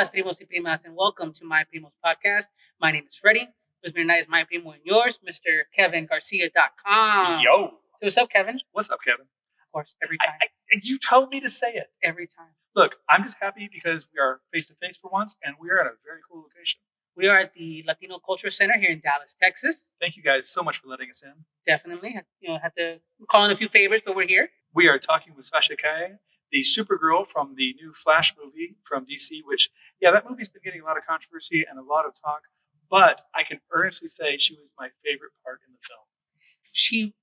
días, primos y primas, and welcome to My Primos podcast. My name is Freddie. With me tonight is my primo and yours, Mr. KevinGarcia.com. Yo. So what's up, Kevin? What's up, Kevin? Of course, every time. You told me to say it. Every time. Look, I'm just happy because we are face-to-face for once, and we are at a very cool location. We are at the Latino Culture Center here in Dallas, Texas. Thank you guys so much for letting us in. Definitely. Had to call in a few favors, but we're here. We are talking with Sasha Calle, the Supergirl from the new Flash movie from DC, which, that movie's been getting a lot of controversy and a lot of talk, but I can earnestly say she was my favorite part in the film. She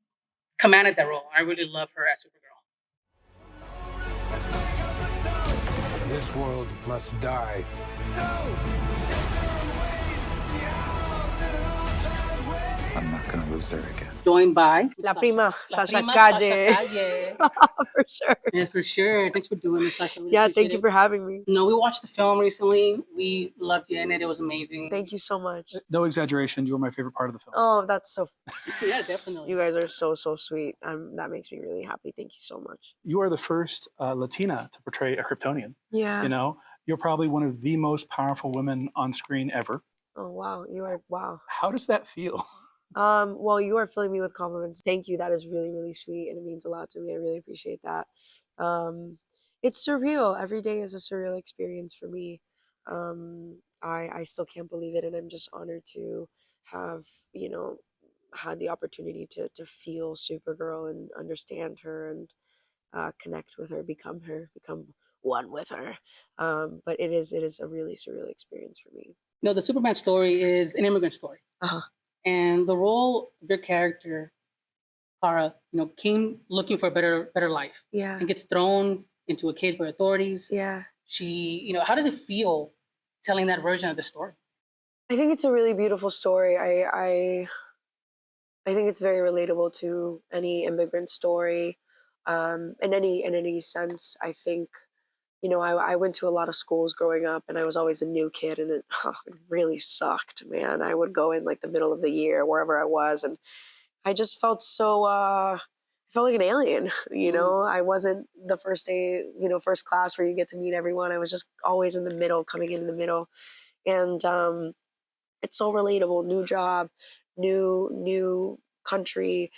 commanded that role. I really love her as Supergirl. This world must die. I'm not going to lose her again. Joined by Prima Sasha Prima Calle. Sasha Calle. For sure. Yeah, for sure. Thanks for doing this, Sasha. Really Yeah, thank appreciate you it. for having me. No, we watched the film recently. We loved you in it. It was amazing. Thank you so much. No exaggeration, you were my favorite part of the film. Oh, that's so. Yeah, definitely. You guys are so sweet. That makes me really happy. Thank you so much. You are the first Latina to portray a Kryptonian. Yeah. You know, you're probably one of the most powerful women on screen ever. Oh wow, you are wow. How does that feel? Well, you are filling me with compliments. Thank you. That is really, really sweet, and it means a lot to me. I really appreciate that. It's surreal. Every day is a surreal experience for me. I still can't believe it, and I'm just honored to have had the opportunity to feel Supergirl and understand her and connect with her, become one with her. But it is a really surreal experience for me. The Superman story is an immigrant story. Uh-huh. And the role of your character, Kara, came looking for a better life. Yeah. And gets thrown into a cage by authorities. Yeah. She, how does it feel telling that version of the story? I think it's a really beautiful story. I think it's very relatable to any immigrant story, in any sense. I think, I went to a lot of schools growing up, and I was always a new kid, and it really sucked, man. I would go in like the middle of the year, wherever I was, and I just felt so, I felt like an alien, I wasn't the first day, first class where you get to meet everyone. I was just always in the middle, coming in the middle. And it's so relatable. New job, new country,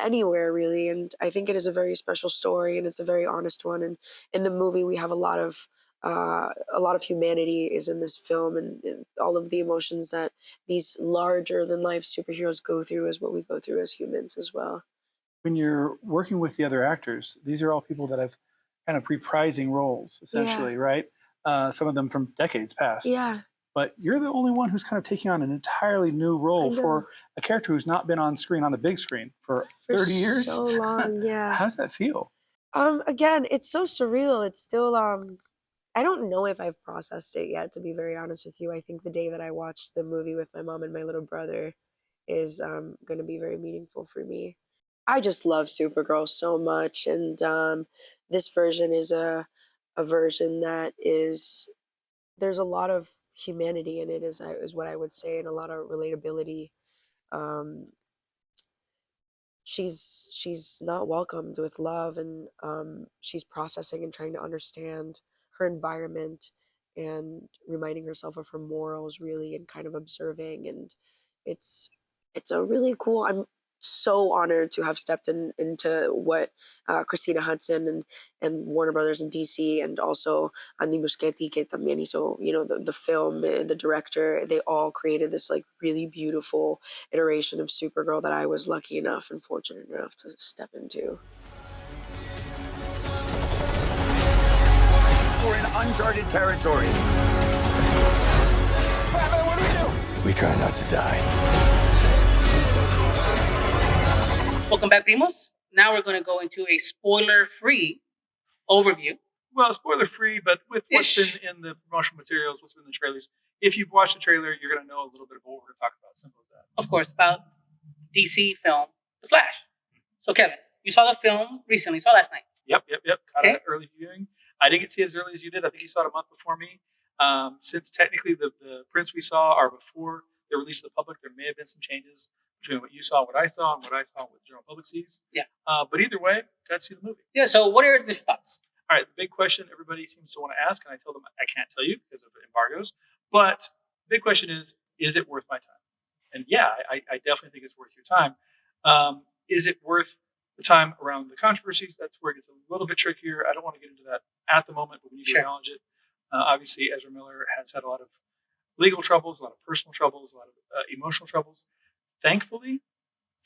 anywhere really. And I think it is a very special story, and it's a very honest one. And in the movie, we have a lot of humanity is in this film, and all of the emotions that these larger than life superheroes go through is what we go through as humans as well. When you're working with the other actors, these are all people that have kind of reprising roles, essentially, right? Some of them from decades past. Yeah. But you're the only one who's kind of taking on an entirely new role for a character who's not been on screen, on the big screen, for 30 years. So long, yeah. How does that feel? Again, it's so surreal. It's still, I don't know if I've processed it yet, to be very honest with you. I think the day that I watched the movie with my mom and my little brother is going to be very meaningful for me. I just love Supergirl so much, and this version is a version that there's a lot of humanity in it, is what I would say, and a lot of relatability. She's not welcomed with love, and she's processing and trying to understand her environment and reminding herself of her morals, really, and kind of observing. And it's a really cool. I'm so honored to have stepped into what Christina Hudson and Warner Brothers and DC, and also Andy Muschietti, que también hizo, the film, the director, they all created this like really beautiful iteration of Supergirl that I was lucky enough and fortunate enough to step into. We're in uncharted territory. Batman, what do we do? We try not to die. Welcome back, Primos. Now we're going to go into a spoiler-free overview. Well, spoiler-free, but with what's been in the promotional materials, what's been in the trailers. If you've watched the trailer, you're going to know a little bit of what we're going to talk about. Simple as that. Of course, about DC film, The Flash. So, Kevin, you saw the film recently. You saw it last night. Yep. Caught an early viewing. I didn't get to see it as early as you did. I think you saw it a month before me. Since technically the prints we saw are before they're released to the public, there may have been some changes between what you saw, what I saw, and what I saw, what the general public sees. Yeah. But either way, got to see the movie. Yeah, so what are your thoughts? All right, the big question everybody seems to want to ask, and I tell them I can't tell you because of embargoes, but the big question is it worth my time? And yeah, I definitely think it's worth your time. Is it worth the time around the controversies? That's where it gets a little bit trickier. I don't want to get into that at the moment, but we need to acknowledge it. Obviously, Ezra Miller has had a lot of legal troubles, a lot of personal troubles, a lot of emotional troubles. Thankfully,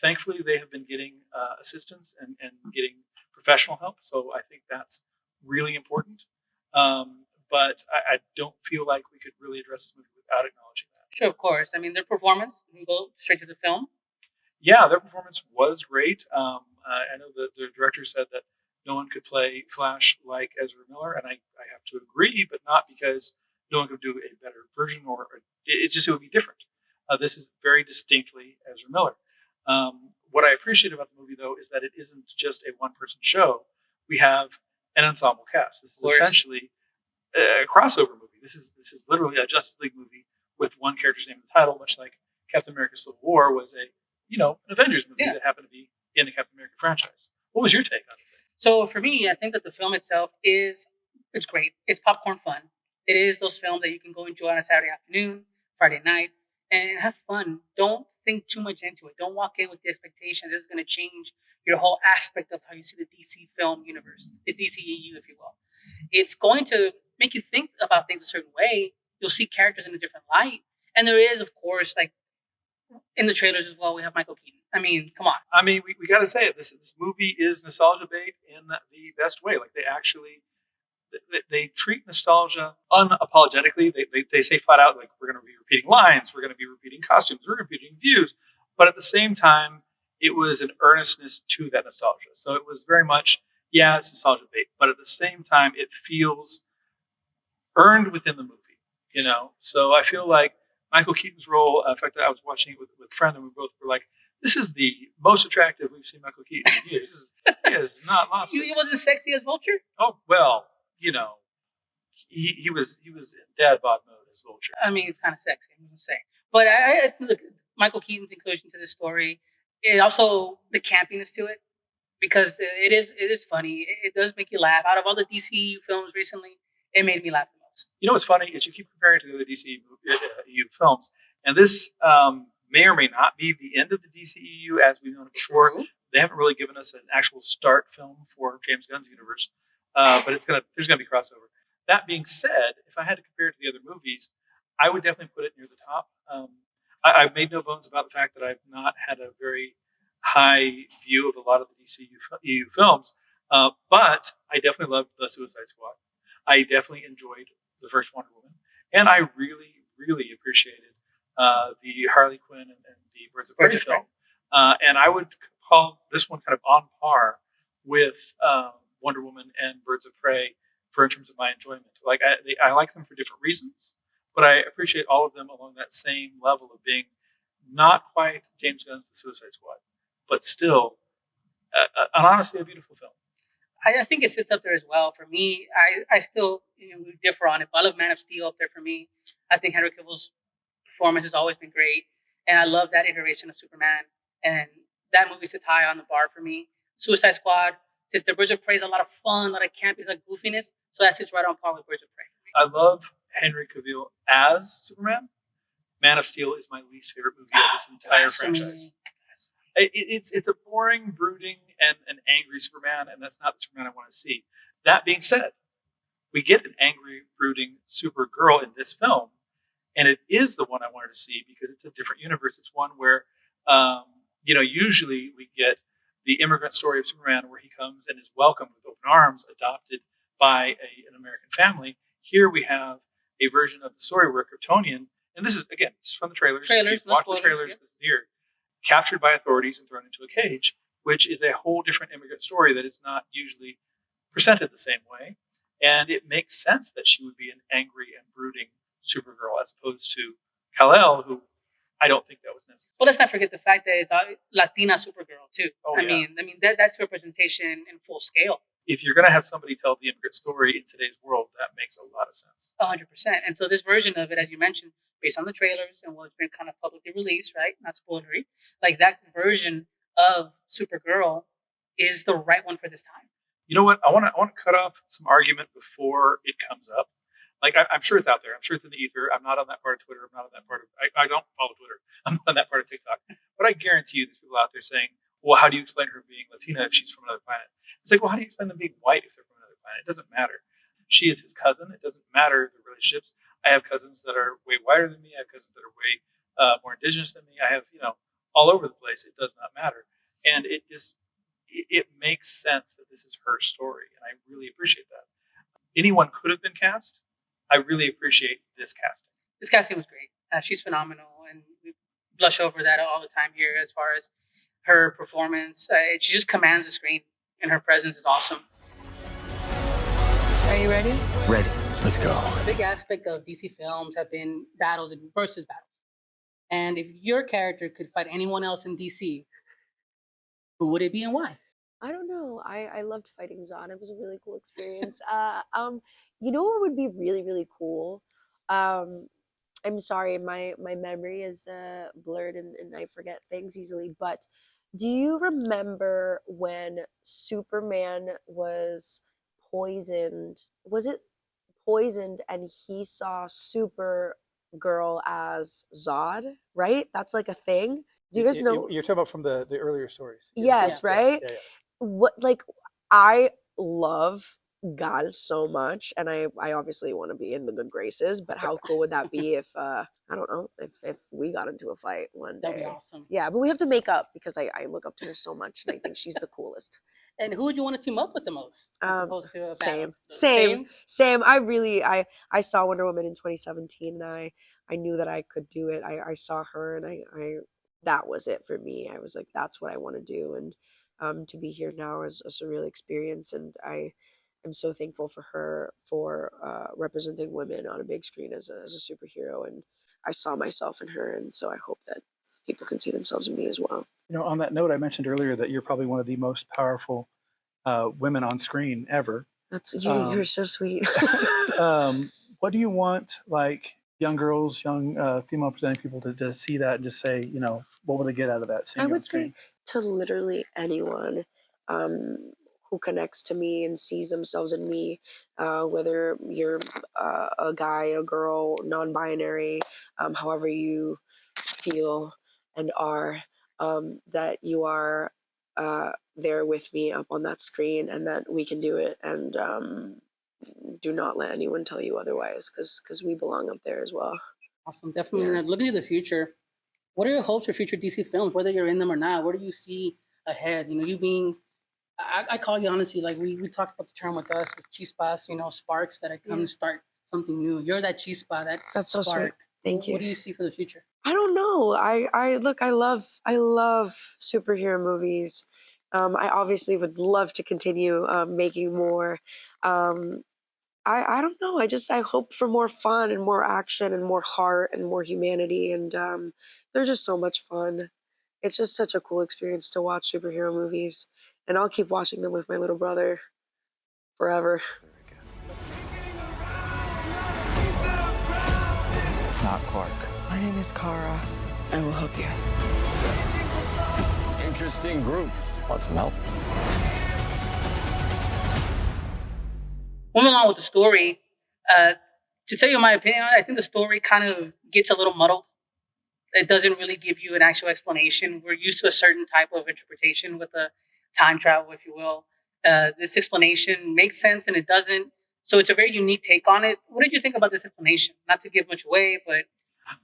they have been getting assistance and getting professional help. So I think that's really important. But I don't feel like we could really address this movie without acknowledging that. Sure, of course. I mean, their performance, we can go straight to the film. Yeah, their performance was great. I know that the director said that no one could play Flash like Ezra Miller, and I have to agree, but not because no one could do a better version, or it's just it would be different. This is very distinctly Ezra Miller. What I appreciate about the movie, though, is that it isn't just a one-person show. We have an ensemble cast. This is essentially a crossover movie. This is literally a Justice League movie with one character's name in the title, much like Captain America: Civil War was an Avengers movie that happened to be in the Captain America franchise. What was your take on it? So for me, I think that the film itself it's great. It's popcorn fun. It is those films that you can go enjoy on a Saturday afternoon, Friday night, and have fun. Don't think too much into it. Don't walk in with the expectation this is going to change your whole aspect of how you see the DC film universe. It's DCEU, if you will. It's going to make you think about things a certain way. You'll see characters in a different light. And there is, of course, like in the trailers as well, we have Michael Keaton. I mean, come on. I mean, we got to say it. This movie is nostalgia bait in the best way. Like they treat nostalgia unapologetically. They say flat out, like, we're going to be repeating lines, we're going to be repeating costumes, we're repeating views. But at the same time, it was an earnestness to that nostalgia. So it was very much, yeah, it's nostalgia bait, but at the same time, it feels earned within the movie. So I feel like Michael Keaton's role. In fact, I was watching it with a friend, and we both were like, "This is the most attractive we've seen Michael Keaton in years. He is not lost. He wasn't sexy as Vulture. Oh well, he was in dad bod mode as Vulture. I mean, it's kind of sexy, I'm gonna say. But I look, Michael Keaton's inclusion to this story, it also the campiness to it, because it is funny. It does make you laugh. Out of all the DCU films recently, it made me laugh the most. You know what's funny is you keep comparing it to the other DCEU films, and this may or may not be the end of the DCEU as we've known it before. True. They haven't really given us an actual start film for James Gunn's universe, but there's gonna be crossover. That being said, if I had to compare it to the other movies, I would definitely put it near the top. I've made no bones about the fact that I've not had a very high view of a lot of the DCEU films, but I definitely loved The Suicide Squad. I definitely enjoyed the first Wonder Woman, and I really, really appreciated the Harley Quinn and the Birds of Prey film. And I would call this one kind of on par with Wonder Woman and Birds of Prey in terms of my enjoyment. Like I like them for different reasons, but I appreciate all of them along that same level of being not quite James Gunn's The Suicide Squad, but still, honestly, a beautiful film. I think it sits up there as well. For me, I still we differ on it, but I love Man of Steel up there for me. I think Henry Cavill's performance has always been great, and I love that iteration of Superman. And that movie sits high on the bar for me. Suicide Squad, since the Birds of Prey is a lot of fun, a lot of campy, like goofiness, so that sits right on par with Birds of Prey. I love Henry Cavill as Superman. Man of Steel is my least favorite movie of this entire franchise. It's a boring, brooding, and an angry Superman, and that's not the Superman I want to see. That being said, we get an angry, brooding Supergirl in this film, and it is the one I wanted to see because it's a different universe. It's one where, usually we get the immigrant story of Superman where he comes and is welcomed with open arms, adopted by an American family. Here we have a version of the story where a Kryptonian, and this is, again, just from the trailers. Watch the trailers, this is here. Captured by authorities and thrown into a cage, which is a whole different immigrant story that is not usually presented the same way. And it makes sense that she would be an angry and brooding Supergirl as opposed to Kal-El, who I don't think that was necessary. Well, let's not forget the fact that it's a Latina Supergirl too. Oh, I mean that's representation in full scale. If you're going to have somebody tell the immigrant story in today's world, that makes a lot of sense. 100%. And so this version of it, as you mentioned, based on the trailers and what's been kind of publicly released, right? Not spoilery. Like that version of Supergirl is the right one for this time. You know what? I want to cut off some argument before it comes up. Like I'm sure it's out there. I'm sure it's in the ether. I'm not on that part of Twitter. I'm not on that part of. I don't follow Twitter. I'm not on that part of TikTok. But I guarantee you, there's people out there saying, "Well, how do you explain her being Latina if she's from another planet?" It's like, well, how do you explain them being white if they're from another planet? It doesn't matter. She is his cousin. It doesn't matter the relationships. I have cousins that are way whiter than me. I have cousins that are way more indigenous than me. I have, all over the place. It does not matter, and it makes sense that this is her story, and I really appreciate that. Anyone could have been cast. I really appreciate this casting. This casting was great. She's phenomenal, and we blush over that all the time here as far as her performance. She just commands the screen, and her presence is awesome. Are you ready? Ready. Let's go. A big aspect of DC films have been battles and versus battles. And if your character could fight anyone else in DC, who would it be and why? I don't know. I loved fighting Zod. It was a really cool experience. You know what would be really, really cool? I'm sorry, my memory is blurred and I forget things easily, but do you remember when Superman was poisoned? Was it poisoned and he saw Supergirl as Zod, right? That's like a thing. Do you guys know? You're talking about from the earlier stories. Yes, right? Yeah. What, like, I love God so much, and I obviously want to be in the good graces, but how cool would that be if I don't know, if we got into a fight one day? That'd be awesome. Yeah, but we have to make up because I look up to her so much and I think she's the coolest. And who would you want to team up with the most? As opposed to a battle? Same. I saw Wonder Woman in 2017 and I knew that I could do it. I saw her and I that was it for me. I was like, that's what I want to do. And to be here now is a surreal experience, and I am so thankful for her for representing women on a big screen as a superhero, and I saw myself in her, and so I hope that people can see themselves in me as well. On that note, I mentioned earlier that you're probably one of the most powerful women on screen ever. You're so sweet. What do you want, like, young girls, young female presenting people to see that and just say, what will they get out of that? I would say to literally anyone who connects to me and sees themselves in me, whether you're a guy, a girl, non-binary, however you feel and are, that you are there with me up on that screen and that we can do it. And do not let anyone tell you otherwise, because we belong up there as well. Awesome. Definitely. Yeah. Looking to the future, what are your hopes for future DC films, whether you're in them or not? What do you see ahead? You being, I call you honestly, like we talked about the term with us, with chispas, sparks that come to start something new. You're that chispa, that's so spark. Sweet. Thank you. What do you see for the future? I don't know. I love superhero movies. I obviously would love to continue making more. I don't know. I hope for more fun and more action and more heart and more humanity. And they're just so much fun. It's just such a cool experience to watch superhero movies. And I'll keep watching them with my little brother forever. It's not Clark. My name is Kara. I will help you. Interesting group. Want some help? Moving along with the story, to tell you my opinion, I think the story kind of gets a little muddled. It doesn't really give you an actual explanation. We're used to a certain type of interpretation with the time travel, if you will. This explanation makes sense and it doesn't. So it's a very unique take on it. What did you think about this explanation? Not to give much away, but...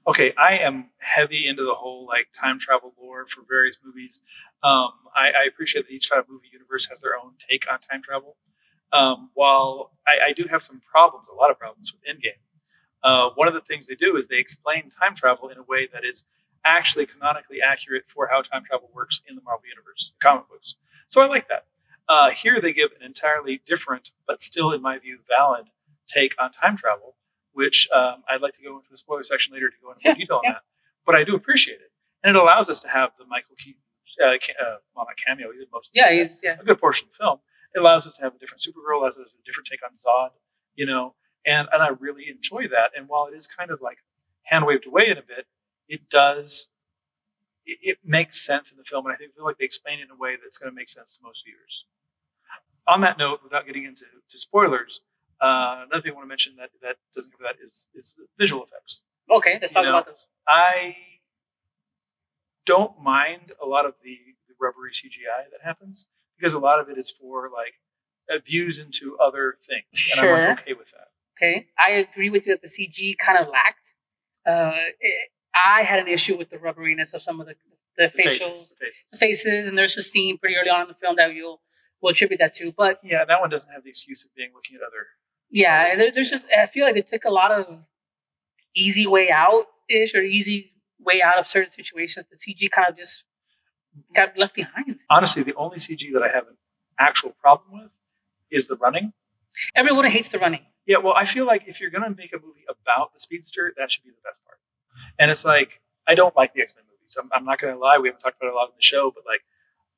Okay, I am heavy into the whole time travel lore for various movies. I appreciate that each kind of movie universe has their own take on time travel. While I do have some problems, a lot of problems with Endgame. One of the things they do is they explain time travel in a way that is actually canonically accurate for how time travel works in the Marvel Universe, comic books. So I like that. Here they give an entirely different, but still, in my view, valid take on time travel, which I'd like to go into the spoiler section later to go into more detail on that. But I do appreciate it. And it allows us to have the Michael Keaton, well, not cameo, he's in most of a good portion of the film. It allows us to have a different Supergirl, allows us to have a different take on Zod, and I really enjoy that. And while it is kind of like hand waved away in a bit, it makes sense in the film, and I feel like they explain it in a way that's going to make sense to most viewers. on that note, without getting into spoilers, another thing I want to mention that doesn't cover that is visual effects. Okay, let's talk about those. I don't mind a lot of the rubbery CGI that happens because a lot of it is for like views into other things, and I'm okay with that. Okay, I agree with you that the CG kind of lacked. I had an issue with the rubberiness of some of the faces, and there's a scene pretty early on in the film that we'll attribute that to. But yeah, that one doesn't have the excuse of being looking at other. Yeah, there's just, I feel like they took a lot of easy way out ish or easy way out of certain situations. The CG kind of just got left behind. Honestly, the only CG that I have an actual problem with is the running. Everyone hates the running. Yeah, well, I feel like if you're going to make a movie about the speedster, that should be the best part. And it's like, I don't like the X-Men movies. I'm not going to lie. We haven't talked about it a lot in the show, but like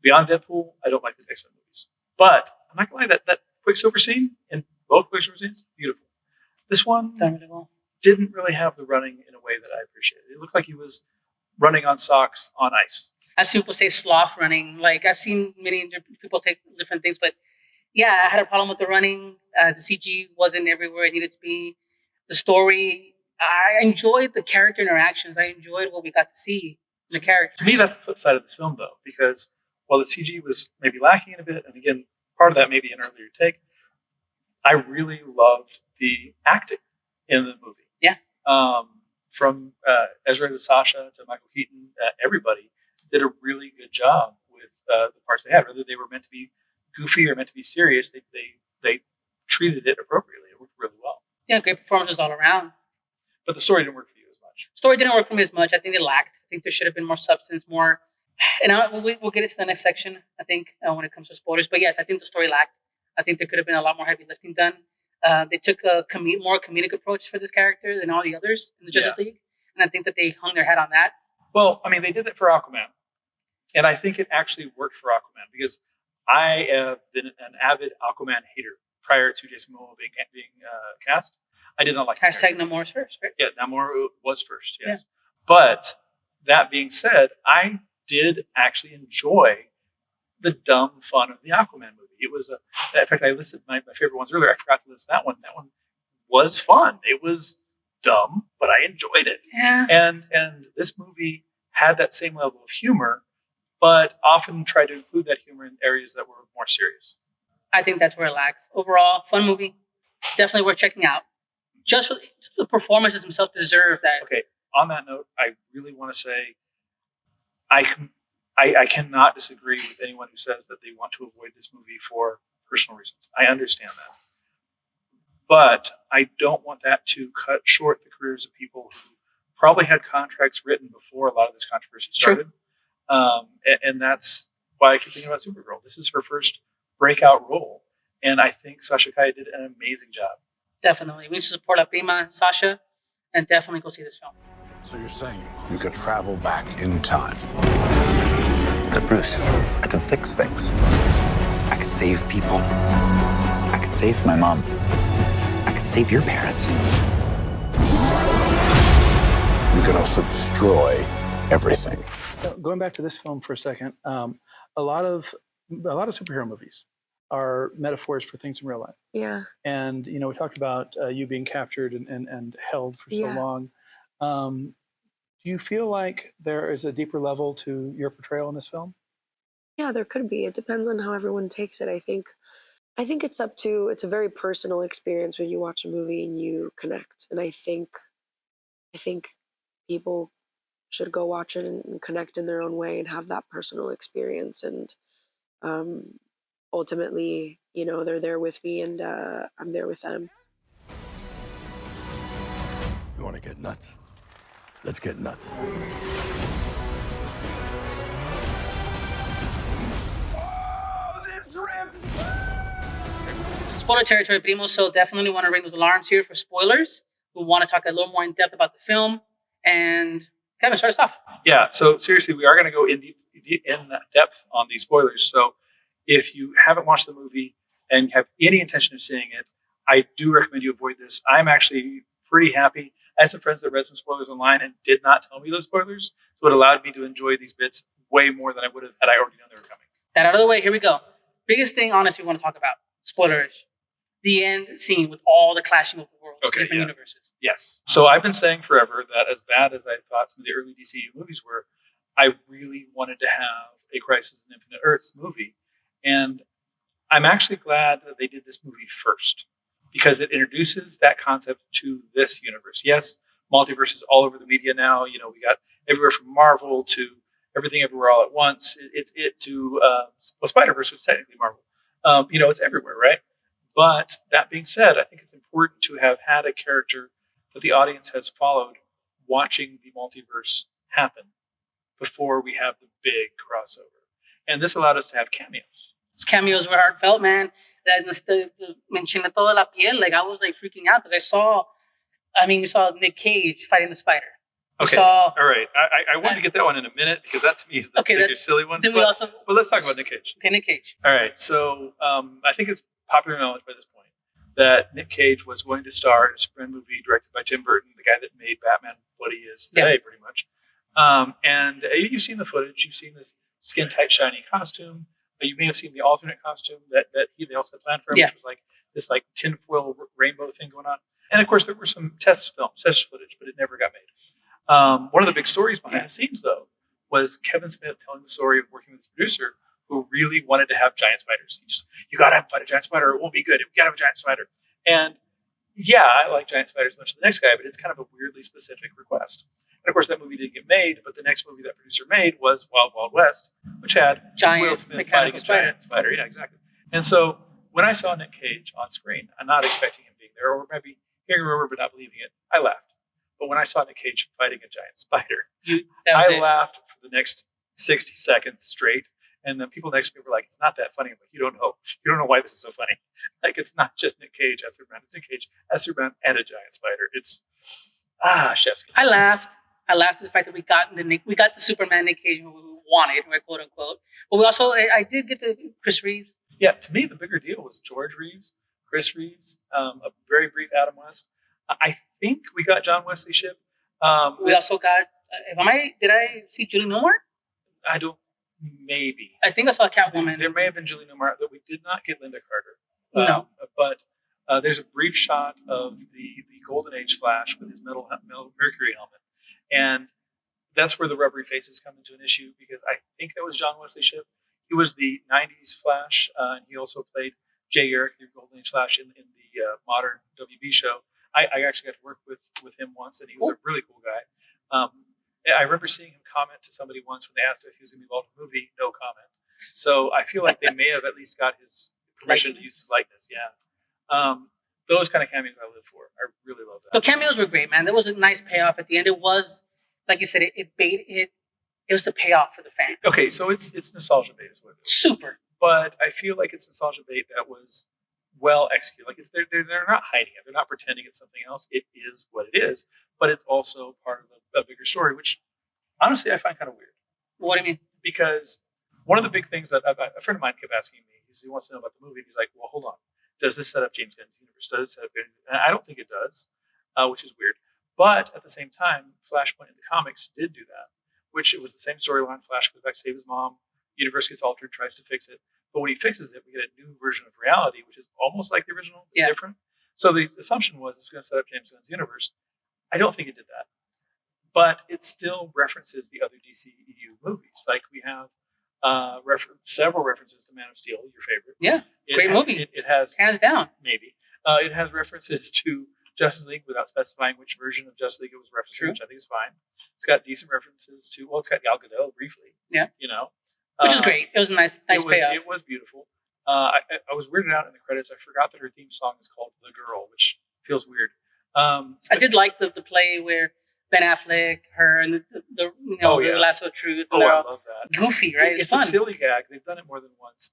beyond Deadpool, I don't like the X-Men movies. But I'm not going to lie, that Quicksilver scene in both Quicksilver scenes, beautiful. This one didn't really have the running in a way that I appreciated. It looked like he was running on socks on ice. I've seen people say sloth running. Like I've seen many people take different things, but yeah, I had a problem with the running. The CG wasn't everywhere it needed to be. The story, I enjoyed the character interactions. I enjoyed what we got to see in the characters. To me, that's the flip side of this film, though, because while the CG was maybe lacking in a bit, and again, part of that may be an earlier take, I really loved the acting in the movie. Yeah. From Ezra to Sasha to Michael Keaton, everybody did a really good job with the parts they had. Whether they were meant to be goofy or meant to be serious, they treated it appropriately. It worked really well. Yeah, great performances all around. But the story didn't work for you as much. Story didn't work for me as much. I think it lacked. I think there should have been more substance, more. And we'll get into the next section, I think, when it comes to spoilers. But yes, I think the story lacked. I think there could have been a lot more heavy lifting done. They took a more comedic approach for this character than all the others in the Justice League. And I think that they hung their hat on that. Well, I mean, they did it for Aquaman. And I think it actually worked for Aquaman because I have been an avid Aquaman hater prior to Jason Momoa being cast. I did not like Hashtag Namor's first, right? Yeah, Namor was first, yes. Yeah. But that being said, I did actually enjoy the dumb fun of the Aquaman movie. It was, in fact, I listed my favorite ones earlier. I forgot to list that one. That one was fun. It was dumb, but I enjoyed it. Yeah. And this movie had that same level of humor, but often tried to include that humor in areas that were more serious. I think that's where it lacks. Overall, fun movie. Definitely worth checking out. Just the performances themselves deserve that. Okay. On that note, I really want to say I cannot disagree with anyone who says that they want to avoid this movie for personal reasons. I understand that. But I don't want that to cut short the careers of people who probably had contracts written before a lot of this controversy started. And that's why I keep thinking about Supergirl. This is her first breakout role. And I think Sasha Calle did an amazing job. Definitely. We should support La Prima Sasha and definitely go see this film. So you're saying you could travel back in time? But Bruce, I can fix things. I could save people. I could save my mom. I could save your parents. You could also destroy everything. Going back to this film for a second, a lot of superhero movies are metaphors for things in real life. Yeah. And, we talked about you being captured and held for so long. Do you feel like there is a deeper level to your portrayal in this film? Yeah, there could be. It depends on how everyone takes it. I think it's a very personal experience when you watch a movie and you connect. And I think people should go watch it and connect in their own way and have that personal experience. And ultimately, they're there with me and I'm there with them. You want to get nuts? Let's get nuts. Oh, this rips! Spoiler territory, Primos, so definitely want to ring those alarms here for spoilers. We want to talk a little more in depth about the film. And Kevin, start us off. Yeah, so seriously, we are going to go in depth on these spoilers. So if you haven't watched the movie and have any intention of seeing it, I do recommend you avoid this. I'm actually pretty happy. I had some friends that read some spoilers online and did not tell me those spoilers. So it allowed me to enjoy these bits way more than I would have had I already known they were coming. That out of the way, here we go. biggest thing, honestly, we want to talk about, spoilers, the end scene with all the clashing of the worlds, different universes. Yes. So I've been saying forever that as bad as I thought some of the early DCU movies were, I really wanted to have a Crisis on Infinite Earths movie. And I'm actually glad that they did this movie first because it introduces that concept to this universe. Yes, multiverse is all over the media now. You know, we got everywhere from Marvel to Everything Everywhere All at Once. It's to Spider-Verse was technically Marvel. You know, it's everywhere, right? But that being said, I think it's important to have had a character that the audience has followed watching the multiverse happen before we have the big crossover. And this allowed us to have cameos. Those cameos were heartfelt, man. That me enchiné toda la piel. Like, I was like freaking out because we saw Nick Cage fighting the spider. Okay, all right. I wanted to get that one in a minute because that to me is the bigger silly one. But let's talk about Nick Cage. Okay, Nick Cage. All right. So I think it's popular knowledge by this point that Nick Cage was going to star in a Superman movie directed by Tim Burton, the guy that made Batman what he is today, pretty much. And you've seen the footage. You've seen this skin-tight, shiny costume. You may have seen the alternate costume that they also had planned for him, which was like this like tinfoil rainbow thing going on. And of course, there were some test footage, but it never got made. One of the big stories behind the scenes, though, was Kevin Smith telling the story of working with his producer who really wanted to have giant spiders. You got to fight a giant spider, or it won't be good. You got to have a giant spider. And yeah, I like giant spiders as much as the next guy, but it's kind of a weirdly specific request. And of course, that movie didn't get made, but the next movie that producer made was Wild Wild West, which had Will Smith fighting a giant spider. Yeah, exactly. And so when I saw Nick Cage on screen, I'm not expecting him being there, or maybe hearing a rumor but not believing it, I laughed. But when I saw Nick Cage fighting a giant spider, I laughed for the next 60 seconds straight. And then people next to me were like, "It's not that funny." I'm like, "You don't know why this is so funny. Like, it's not just Nick Cage as Superman. It's Nick Cage as Superman and a giant spider. It's chef's kiss." I laughed at the fact that we got the Superman Nick Cage we wanted, right, quote unquote. But we also, I did get to Chris Reeves. Yeah, to me the bigger deal was George Reeves, Chris Reeves, a very brief Adam West. I think we got John Wesley Shipp. We also got. Did I see Julie Newmar? I don't. Maybe. I think I saw Catwoman. There may have been Julie Newmar, though we did not get Linda Carter. No. But there's a brief shot of the Golden Age Flash with his metal Mercury helmet. And that's where the rubbery faces come into an issue because I think that was John Wesley Shipp. He was the 90s Flash, and he also played Jay Garrick, the Golden Age Flash, in the modern WB show. I actually got to work with him once, and he was a really cool guy. I remember seeing him comment to somebody once when they asked if he was going to be involved in the movie. No comment. So I feel like they may have at least got his permission to use his likeness. Yeah. Those kind of cameos I live for. I really love that. The cameos were great, man. There was a nice payoff at the end. It was, like you said, it was the payoff for the fan. Okay, so it's nostalgia bait is what it is. Super. But I feel like it's nostalgia bait that was well executed. Like they're not hiding it. They're not pretending it's something else. It is what it is. But it's also part of a bigger story, which honestly I find kind of weird. What do you mean? Because one of the big things that a friend of mine kept asking me is he wants to know about the movie. He's like, well, hold on. Does this set up James Gunn's universe? Does it set up? And I don't think it does, which is weird. But at the same time, Flashpoint in the comics did do that, which it was the same storyline. Flash goes back to save his mom. Universe gets altered, tries to fix it. But when he fixes it, we get a new version of reality, which is almost like the original, but different. So the assumption was it's going to set up James Gunn's universe. I don't think it did that. But it still references the other DCEU movies. Like we have several references to Man of Steel, your favorite. Yeah, great movie. It has hands down. Maybe it has references to Justice League without specifying which version of Justice League it was referenced to, which I think is fine. It's got decent references to. Well, it's got Gal Gadot briefly. Yeah, which is great. It was a nice payoff. It was beautiful. I was weirded out in the credits. I forgot that her theme song is called "The Girl," which feels weird. I did like the play where Ben Affleck, her, and the lasso of truth. I love that. Goofy, right? It's fun. a silly gag. They've done it more than once.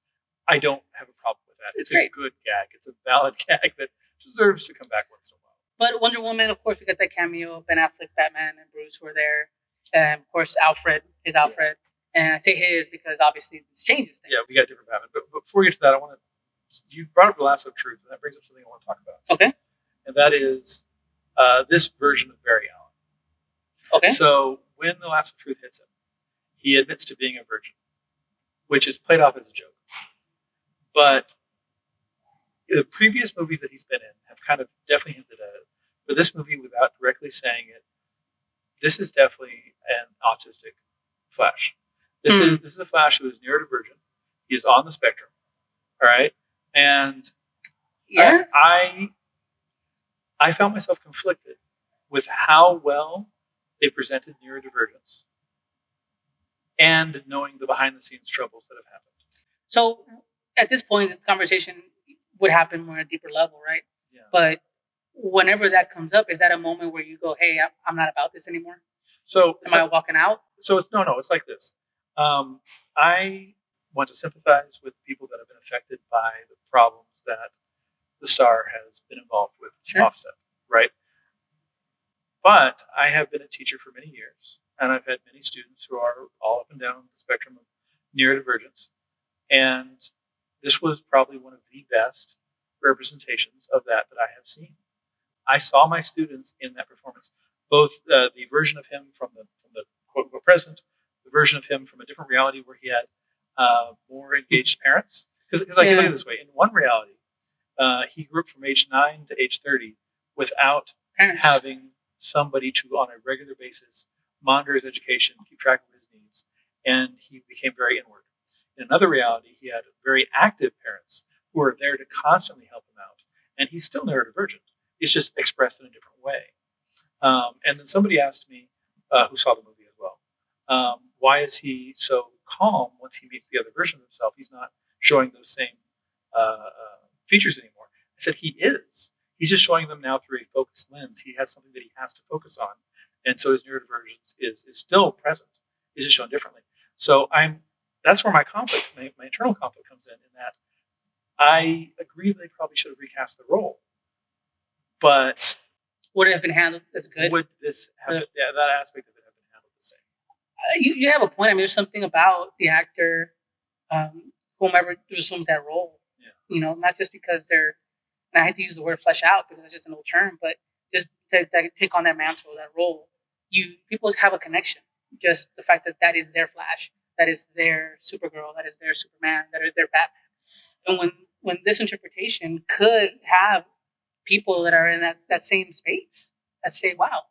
I don't have a problem with that. It's a good gag. It's a valid gag that deserves to come back once in a while. But Wonder Woman, of course, we got that cameo. Ben Affleck's Batman and Bruce were there. And, of course, Alfred. Yeah. And I say his because, obviously, this changes things. Yeah, we got different Batman. But before we get to that, you brought up the lasso of truth, and that brings up something I want to talk about. Okay. And that is this version of Barry Allen. Okay. So when the lasso of truth hits him, he admits to being a virgin, which is played off as a joke. But the previous movies that he's been in have kind of definitely hinted at it. But this movie, without directly saying it, this is definitely an autistic Flash. This is a Flash who is neurodivergent. He is on the spectrum. All right, and Yeah. I found myself conflicted with how well they presented neurodivergence and knowing the behind the scenes troubles that have happened. So at this point, the conversation would happen more at a deeper level, right? Yeah. But whenever that comes up, is that a moment where you go, "Hey, I'm not about this anymore"? So Am I walking out? So it's no, it's like this. I want to sympathize with people that have been affected by the problems that the star has been involved with. Sure. Offset, right? But I have been a teacher for many years, and I've had many students who are all up and down the spectrum of neurodivergence. And this was probably one of the best representations of that I have seen. I saw my students in that performance, both the version of him from the quote unquote present, the version of him from a different reality where he had more engaged parents. Because I can look at it this way: in one reality, he grew up from age 9 to age 30 without Parents. having somebody to, on a regular basis, monitor his education, keep track of his needs, and he became very inward. In another reality, he had very active parents who were there to constantly help him out, and he's still neurodivergent. It's just expressed in a different way. And then somebody asked me, who saw the movie as well, why is he so calm once he meets the other version of himself? He's not showing those same features anymore. I said he is. He's just showing them now through a focused lens. He has something that he has to focus on, and so his neurodivergence is still present. It's just shown differently. So that's where my conflict, my internal conflict comes in that I agree they probably should have recast the role, but Would it have been handled as good? would this have that aspect of it have been handled the same? You have a point. I mean, there's something about the actor, whomever assumes that role. Yeah. You know, not just because they're, and I hate to use the word flesh out because it's just an old term, but just to take on that mantle, that role. People have a connection. Just the fact that is their Flash, that is their Supergirl, that is their Superman, that is their Batman. And when this interpretation could have people that are in that same space that say, wow,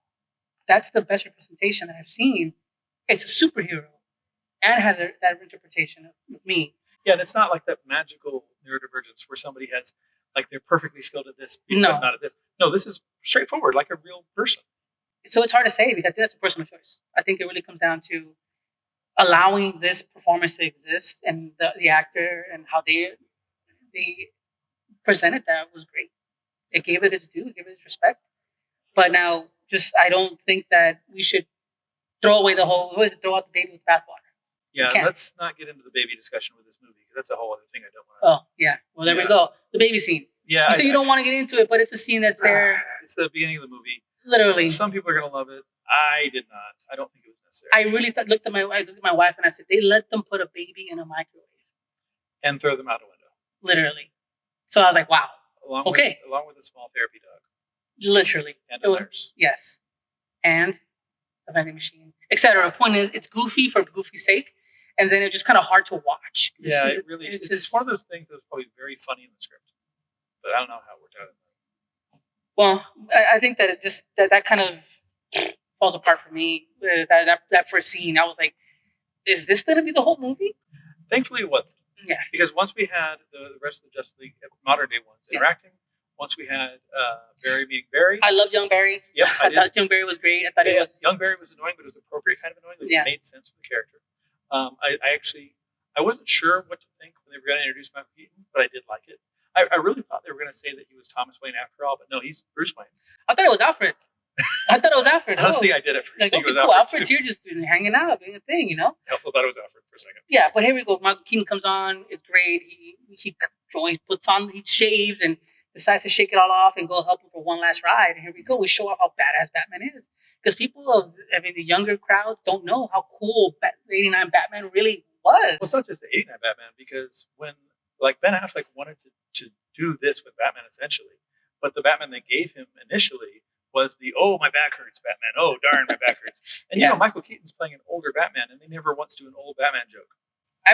that's the best representation that I've seen. It's a superhero and has that interpretation of me. Yeah, and it's not like that magical neurodivergence where somebody has, like, they're perfectly skilled at this, but No. not at this. No, this is straightforward, like a real person. So it's hard to say because I think that's a personal choice. I think it really comes down to allowing this performance to exist, and the actor and how they presented that was great. It gave it its due, it gave it its respect. But now, I don't think that we should throw out the baby with the bathwater. Yeah, can't. let's not get into the baby discussion with this movie because that's a whole other thing I don't want Oh, yeah. Well, there we go. The baby scene. Yeah, You say you don't want to get into it, but it's a scene that's there. It's the beginning of the movie. Literally. Some people are gonna love it. I did not. I don't think it was necessary. I really looked at my wife and I said, they let them put a baby in a microwave. And throw them out a window. Literally. So I was like, wow. Along with a small therapy dog. Literally. And a nurse. Yes. And a vending machine, etc. Point is, it's goofy for goofy's sake. And then it's just kind of hard to watch. Yeah, it really is. It's one of those things that was probably very funny in the script. But I don't know how it worked out. Well, I think that it just that kind of falls apart for me. That first scene, I was like, "Is this going to be the whole movie?" Thankfully, it wasn't. Yeah. Because once we had the rest of the Justice League modern day ones interacting, once we had Barry meeting Barry. I loved young Barry. Yep, I thought young Barry was great. I thought it was young Barry was annoying, but it was appropriate kind of annoying. It made sense for the character. I wasn't sure what to think when they were going to introduce Michael Keaton, but I did like it. I really thought they were going to say that he was Thomas Wayne after all, but no, he's Bruce Wayne. I thought it was Alfred. Honestly, I did at first think it was cool. Alfred. Alfred's here just hanging out, doing a thing, you know? I also thought it was Alfred for a second. Yeah, but here we go. Michael Keaton comes on. It's great. He shaves and decides to shake it all off and go help him for one last ride. And here we go. We show off how badass Batman is. Because the younger crowd don't know how cool the 89 Batman really was. Well, it's not just the 89 Batman, because when, like, Ben Affleck wanted to do this with Batman essentially, but the Batman they gave him initially was the, oh, my back hurts Batman. Oh, darn, my back hurts. And, Michael Keaton's playing an older Batman, and they never once do an old Batman joke. I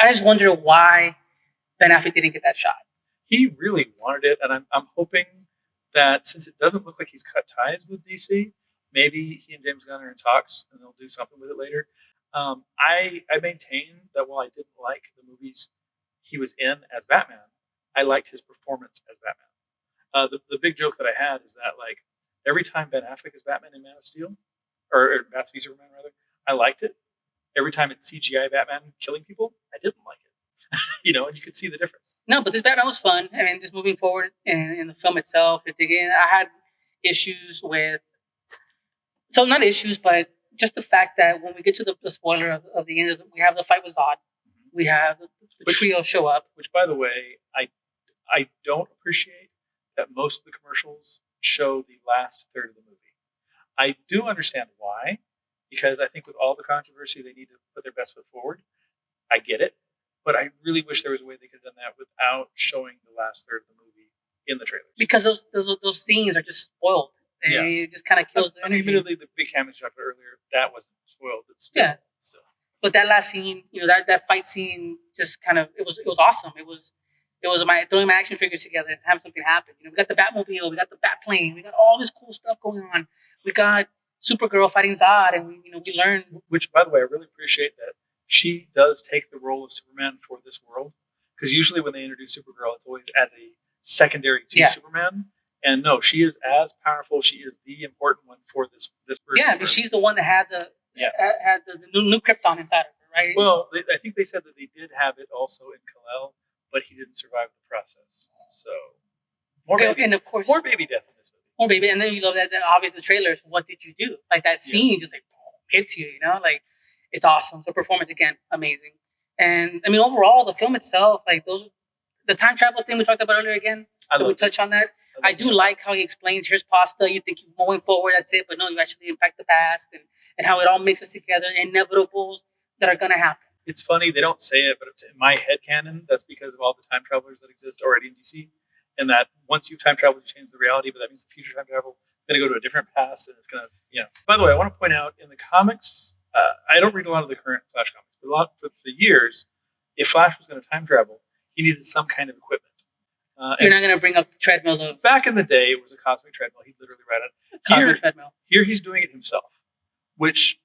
just wonder why Ben Affleck didn't get that shot. He really wanted it, and I'm hoping that since it doesn't look like he's cut ties with DC, maybe he and James Gunn are in talks and they'll do something with it later. I maintain that while I didn't like the movies he was in as Batman, I liked his performance as Batman. The big joke that I had is that like every time Ben Affleck is Batman in Man of Steel, or Bat v Superman rather, I liked it. Every time it's CGI Batman killing people, I didn't like it. And you could see the difference. No, but this Batman was fun. I mean, just moving forward in the film itself, again, I had issues with, so not issues, but just the fact that when we get to the spoiler of the end, we have the fight with Zod. We have the trio show up. Which, by the way, I don't appreciate that most of the commercials show the last third of the movie. I do understand why, because I think with all the controversy, they need to put their best foot forward. I get it. But I really wish there was a way they could have done that without showing the last third of the movie in the trailers. Because those scenes are just spoiled. It just kind of kills the energy. Admittedly, the big camera shot earlier, that wasn't spoiled. But still. But that last scene, that fight scene, just kind of it was awesome. It was my throwing my action figures together and having something happen. We got the Batmobile, we got the Batplane, we got all this cool stuff going on. We got Supergirl fighting Zod, and we learned. Which, by the way, I really appreciate that. She does take the role of Superman for this world, because usually when they introduce Supergirl, it's always as a secondary to Superman. And no, she is as powerful. She is the important one for this version. Yeah, but she's the one that had the new Krypton inside of her, right? Well, I think they said that they did have it also in Kal-El, but he didn't survive the process. So more baby death in this movie. More baby, and then you love that obviously the trailers. What did you do? Like that scene just like hits you, like. It's awesome. The performance, again, amazing. And, I mean, overall, the film itself, like the time travel thing we talked about earlier again, we touch on that. I do like how he explains, here's pasta, you think you're going forward, that's it, but no, you actually impact the past and how it all mixes together, inevitables that are going to happen. It's funny, they don't say it, but in my headcanon, that's because of all the time travelers that exist already in DC, and that once you've time traveled, you change the reality, but that means the future time travel is going to go to a different past, and it's going to, By the way, I want to point out, in the comics, I don't read a lot of the current Flash comics, but for years, if Flash was going to time travel, he needed some kind of equipment. You're not going to bring up the treadmill. Back in the day, it was a cosmic treadmill. He'd literally ride it. Cosmic treadmill. Here he's doing it himself, which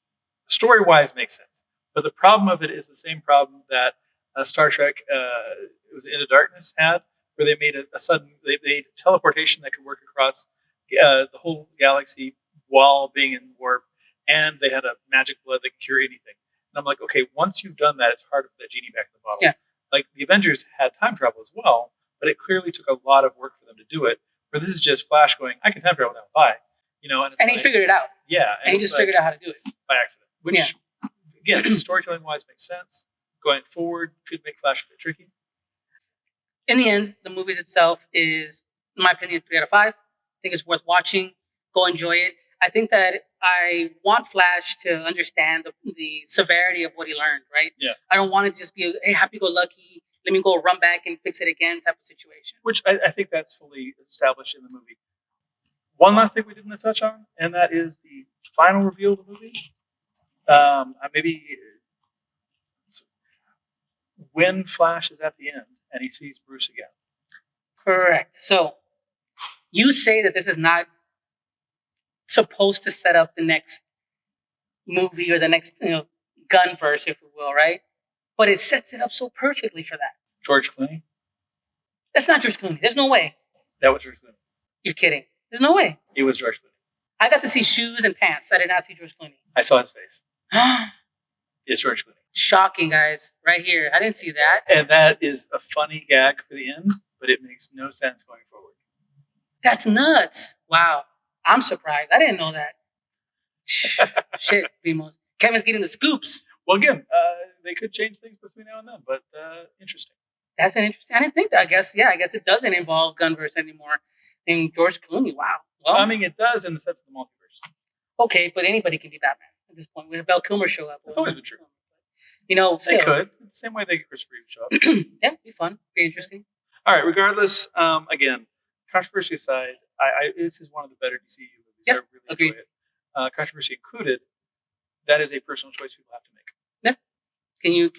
story-wise makes sense. But the problem of it is the same problem that Star Trek, it was Into Darkness had, where they made they made teleportation that could work across the whole galaxy while being in warp. And they had a magic blood that could cure anything. And I'm like, okay, once you've done that, it's hard to put that genie back in the bottle. Yeah. Like the Avengers had time travel as well, but it clearly took a lot of work for them to do it. Where this is just Flash going, I can time travel now, bye. And he figured it out. Yeah. And he just figured out how to do it. By accident. Which, again, storytelling-wise makes sense. Going forward could make Flash a bit tricky. In the end, the movies itself is, in my opinion, 3 out of 5. I think it's worth watching. Go enjoy it. I think that I want Flash to understand the severity of what he learned, right? Yeah. I don't want it to just be a happy-go-lucky, let me go run back and fix it again type of situation. Which I think that's fully established in the movie. One last thing we didn't touch on, and that is the final reveal of the movie. Maybe when Flash is at the end and he sees Bruce again. Correct. So you say that this is not supposed to set up the next movie or the next Gunverse, if we will, right? But it sets it up so perfectly for that. George Clooney? That's not George Clooney. There's no way. That was George Clooney. You're kidding. There's no way. It was George Clooney. I got to see shoes and pants. I did not see George Clooney. I saw his face. It's George Clooney. Shocking, guys. Right here. I didn't see that. And that is a funny gag for the end, but it makes no sense going forward. That's nuts. Wow. I'm surprised. I didn't know that. Shit, Primos. Kevin's getting the scoops. Well, again, they could change things between now and then, but interesting. That's an interesting. I didn't think that. I guess it doesn't involve Gunverse anymore. I mean, George Clooney. Wow. Well, I mean, it does in the sense of the multiverse. Okay, but anybody can be Batman at this point. We have Val Kilmer show up. It's always been true. Still. They could. The same way they get Christopher Reeve show up. Yeah, be fun. Be interesting. All right. Regardless, again, controversy aside, this is one of the better DCU movies. Yeah, I really agreed. enjoy it. Controversy included, that is a personal choice people have to make. Yeah. Can you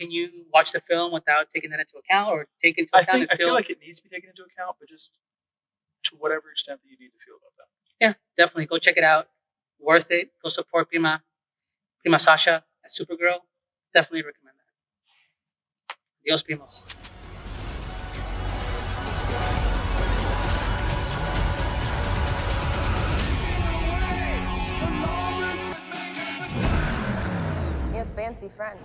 watch the film without taking that into account, or take into I account? think I feel like it needs to be taken into account, but just to whatever extent that you need to feel about that. Yeah, definitely go check it out. Worth it. Go support Prima Sasha at Supergirl. Definitely recommend that. Dios Primos. You have fancy friends.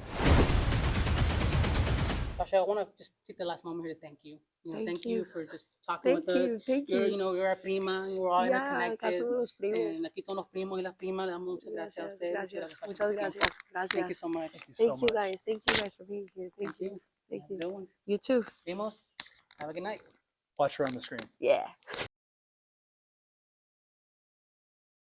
Sasha, I want to just take the last moment here to thank you. Thank you for just talking Thank with you. us. Thank you. You're a prima. We're all interconnected. Acá somos los primos. Aquí todos los primos y las primas. Le damos muchas gracias a ustedes. Gracias. Sasha, Muchas por su gracias. tiempo. Gracias. Thank you so much. Thank you guys. Thank you guys for being here. Thank you. Thank Have a you. good one. You too. Primos, have a good night. Watch her on the screen. Yeah.